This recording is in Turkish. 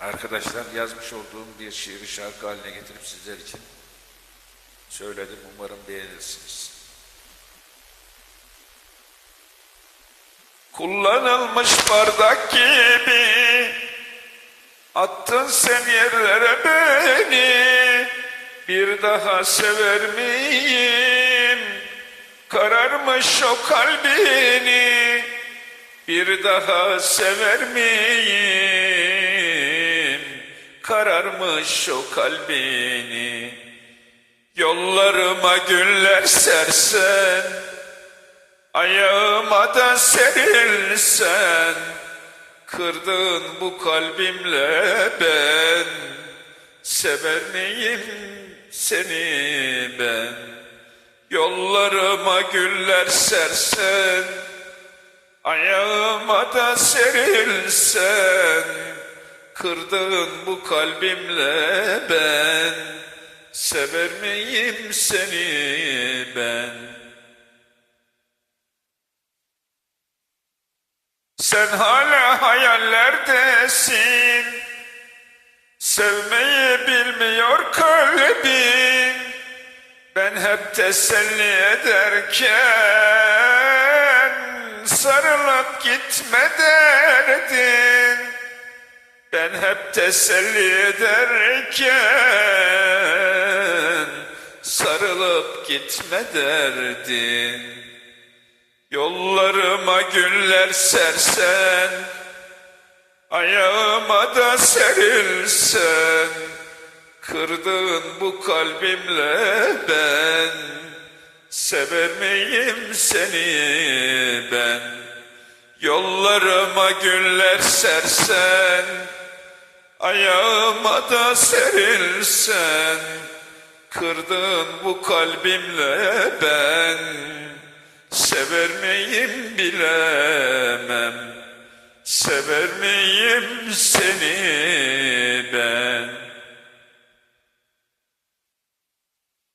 Arkadaşlar, yazmış olduğum bir şiiri şarkı haline getirip sizler için söyledim. Umarım beğenirsiniz. Kullanılmış bardak gibi attın sen yerlere beni, bir daha sever miyim? Kararmış o kalbini, bir daha sever miyim? Kararmış o kalbini. Yollarıma güller sersen, ayağıma da serilsen, kırdığın bu kalbimle ben sever miyim seni ben? Yollarıma güller sersen, ayağıma da serilsen, kırdığın bu kalbimle ben sever miyim seni ben? Sen hala hayallerdesin, sevmeyi bilmiyor kalbin. Ben hep teselli ederken sarılıp gitme derdin. Ben hep teselli ederken sarılıp gitme derdin. Yollarıma güller sersen, ayağıma da serilsen, kırdığın bu kalbimle ben sever miyim seni ben? Yollarıma güller sersen, ayağıma da serilsen, kırdığın bu kalbimle ben sever miyim bilemem, sever miyim seni